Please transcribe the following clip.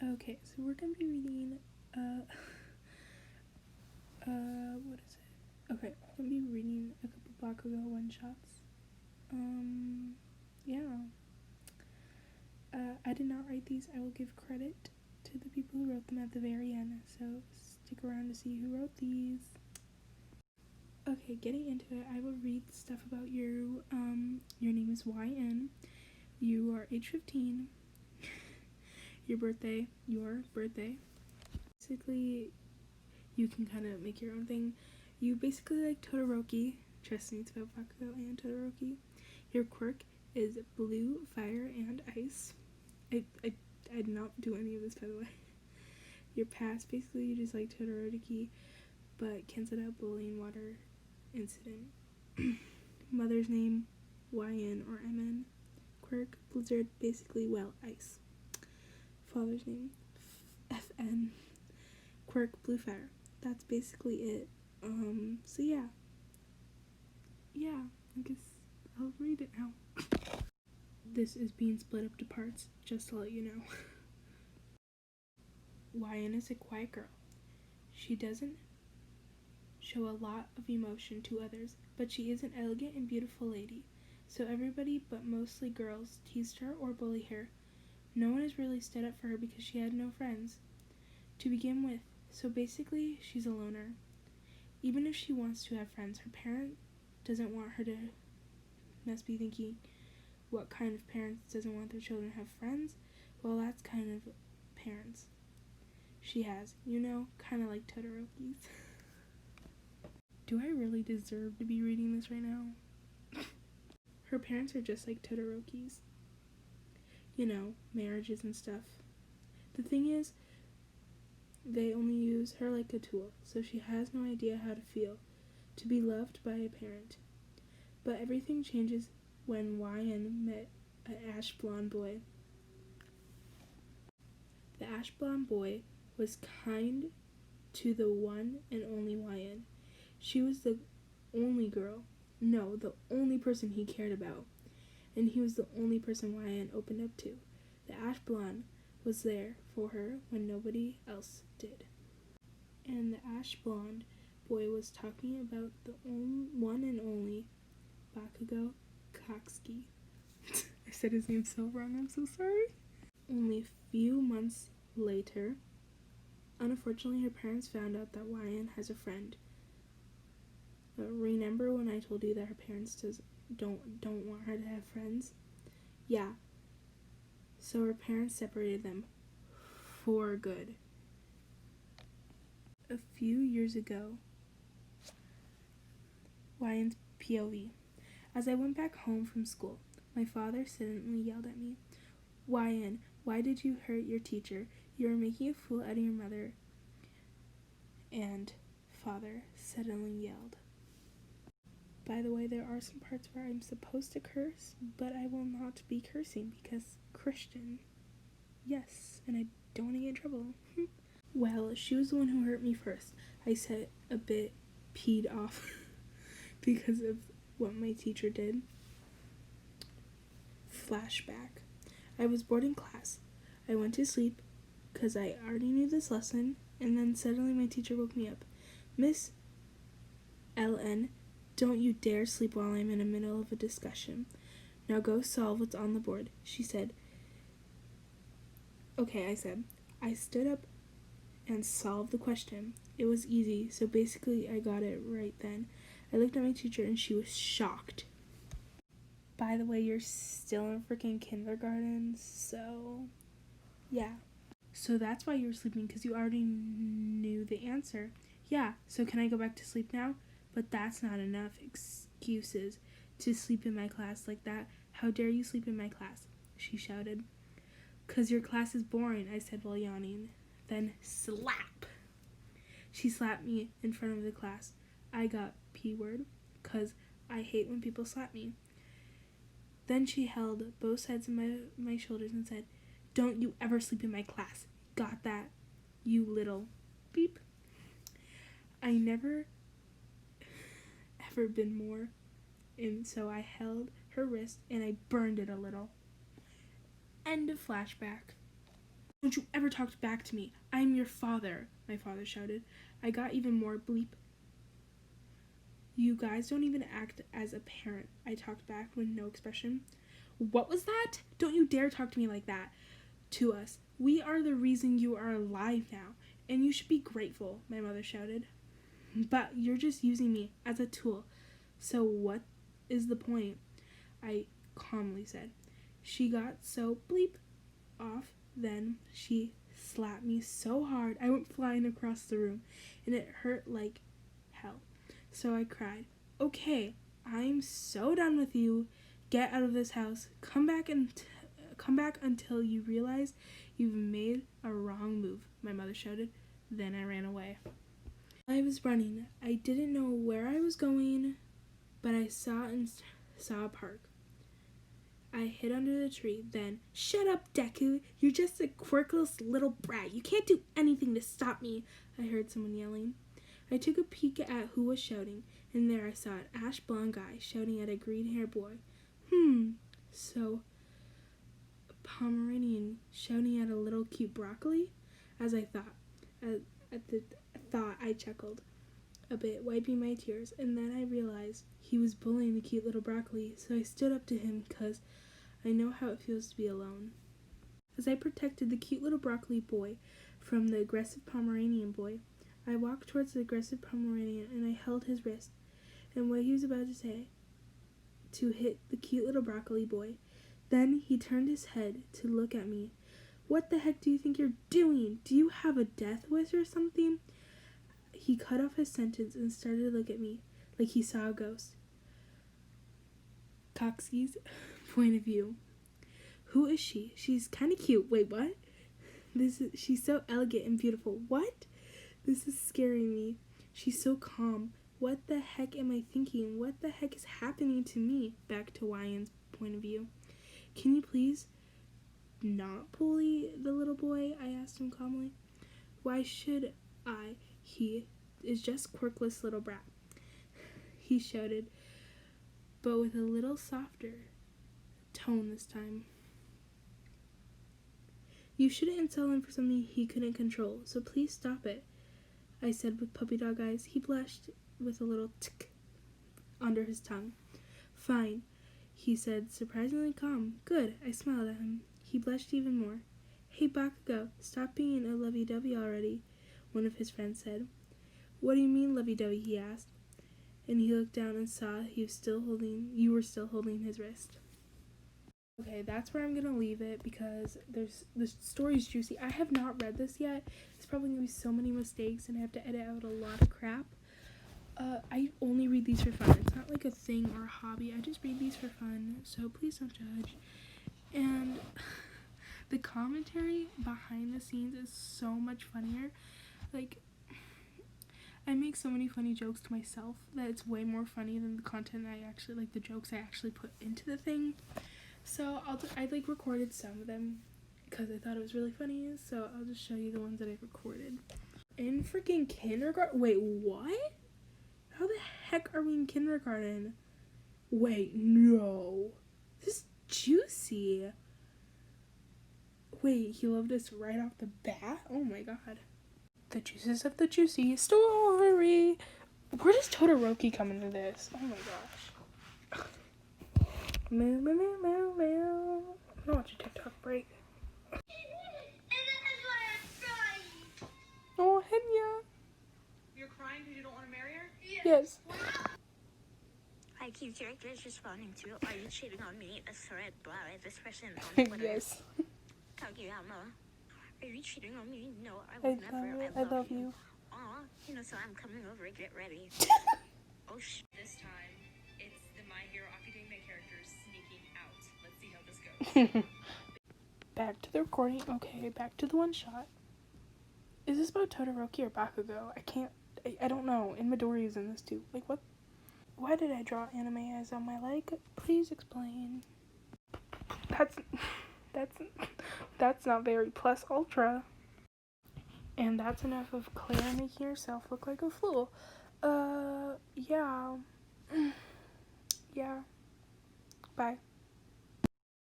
Okay, so we're gonna be reading, what is it? Okay, we're gonna be reading a couple Bakugo one-shots. Yeah. I did not write these. I will give credit to the people who wrote them at the very end, so stick around to see who wrote these. Okay, getting into it, I will read stuff about you. Your name is YN. You are age 15. Your birthday. Basically, you can kind of make your own thing. You basically like Todoroki. Trust me, it's about Bakugo and Todoroki. Your quirk is blue, fire, and ice. I did not do any of this, by the way. Your past, basically, you just like Todoroki, but cancelled out bullying water incident. Mother's name, YN or MN. Quirk, blizzard, basically, well, ice. Father's name, FN. Quirk, blue fire. That's basically it. So yeah, I guess I'll read it now. This is being split up to parts, just to let you know. YN is a quiet girl. She doesn't show a lot of emotion to others, but she is an elegant and beautiful lady. So everybody, but mostly girls, teased her or bullied her. No one has really stood up for her because she had no friends to begin with. So basically, she's a loner. Even if she wants to have friends, her parent doesn't want her to. Must be thinking, what kind of parents doesn't want their children to have friends? Well, that's kind of parents she has, kind of like Todoroki's. Do I really deserve to be reading this right now? Her parents are just like Todoroki's. Marriages and stuff. The thing is, they only use her like a tool, so she has no idea how to feel to be loved by a parent. But everything changes when YN met an ash blonde boy. The ash blonde boy was kind to the one and only YN. She was the only the only person he cared about, and he was the only person YN opened up to. The ash blonde was there for her when nobody else did. And the ash blonde boy was talking about the one and only Bakugo Katsuki. I said his name so wrong, I'm so sorry. Only a few months later, unfortunately, her parents found out that YN has a friend. Remember when I told you that her parents don't want her to have friends? Yeah. So her parents separated them for good. A few years ago, YN's POV. As I went back home from school, my father suddenly yelled at me, YN, why did you hurt your teacher? You are making a fool out of your mother. And father suddenly yelled. By the way, there are some parts where I'm supposed to curse, but I will not be cursing because Christian. Yes, and I don't want to get in trouble. Well, she was the one who hurt me first. I said a bit peed off because of what my teacher did. Flashback. I was bored in class. I went to sleep because I already knew this lesson, and then suddenly my teacher woke me up. Miss LN, don't you dare sleep while I'm in the middle of a discussion. Now go solve what's on the board, she said. Okay, I said. I stood up and solved the question. It was easy, so basically I got it right then. I looked at my teacher and she was shocked. By the way, you're still in freaking kindergarten, so yeah. So that's why you were sleeping, because you already knew the answer. Yeah, so can I go back to sleep now? But that's not enough excuses to sleep in my class like that. How dare you sleep in my class? She shouted. 'Cause your class is boring, I said while yawning. Then slap. She slapped me in front of the class. I got P-word, 'cause I hate when people slap me. Then she held both sides of my shoulders and said, don't you ever sleep in my class. Got that, you little beep. I never ever been more, and so I held her wrist and I burned it a little. End of flashback. Don't you ever talk back to me. I'm your father, my father shouted. I got even more bleep. You guys don't even act as a parent, I talked back with no expression. What was that? Don't you dare talk to me like that. To us. We are the reason you are alive now, and you should be grateful, my mother shouted. But you're just using me as a tool. So what is the point? I calmly said. She got so bleep off. Then she slapped me so hard I went flying across the room, and it hurt like hell. So I cried, okay, I'm so done with you. Get out of this house. Come back until you realize you've made a wrong move, my mother shouted. Then I ran away. I was running. I didn't know where I was going, but I saw a park. I hid under the tree. Then, shut up, Deku. You're just a quirkless little brat. You can't do anything to stop me, I heard someone yelling. I took a peek at who was shouting, and there I saw an ash blonde guy shouting at a green-haired boy. So a Pomeranian shouting at a little cute broccoli? As I thought. At the thought, I chuckled a bit, wiping my tears, and then I realized he was bullying the cute little broccoli, so I stood up to him because I know how it feels to be alone. As I protected the cute little broccoli boy from the aggressive Pomeranian boy, I walked towards the aggressive Pomeranian and I held his wrist, and what he was about to say to hit the cute little broccoli boy. Then he turned his head to look at me. What the heck do you think you're doing? Do you have a death wish or something? He cut off his sentence and started to look at me like he saw a ghost. Coxie's point of view. Who is she? She's kind of cute. Wait, what? She's so elegant and beautiful. What? This is scaring me. She's so calm. What the heck am I thinking? What the heck is happening to me? Back to Wyan's point of view. Can you please not bully the little boy? I asked him calmly. Why should I? He is just quirkless little brat, he shouted, but with a little softer tone this time. You shouldn't insult him for something he couldn't control, so please stop it, I said with puppy dog eyes. He blushed with a little tick under his tongue. Fine, he said, surprisingly calm. Good, I smiled at him. He blushed even more. Hey, Bakugo, stop being a lovey-dovey already, one of his friends said. What do you mean, lovey-dovey? He asked, and he looked down and saw you were still holding his wrist. Okay, that's where I'm gonna leave it because the story's juicy. I have not read this yet. There's probably gonna be so many mistakes and I have to edit out a lot of crap. I only read these for fun. It's not like a thing or a hobby. I just read these for fun, so please don't judge. And the commentary behind the scenes is so much funnier. Like, I make so many funny jokes to myself that it's way more funny than the content the jokes I actually put into the thing. So I recorded some of them because I thought it was really funny, so I'll just show you the ones that I recorded. In freaking kindergarten? Wait, what? How the heck are we in kindergarten? Wait, no. This is juicy. Wait, he loved us right off the bat? Oh my god. The juices of the juicy story. Where does Todoroki come into this? Oh my gosh. Meow, meow, meow, meow, meow. I'm gonna watch a TikTok break. Oh, Henya. You're crying because you don't want to marry her? Yes. I keep characters responding to, are you cheating on me? A thread by this person on Twitter. Yes. Kageyama. Are you cheating on me? No, I will never. I love you. Aw, so I'm coming over. Get ready. Oh, This time, it's the My Hero Academia characters sneaking out. Let's see how this goes. Back to the recording. Okay, back to the one shot. Is this about Todoroki or Bakugo? I don't know. And Midori is in this too. Like, what? Why did I draw anime as on my leg? Please explain. That's not very plus ultra. And that's enough of Claire making herself look like a fool. Yeah. Yeah. Bye.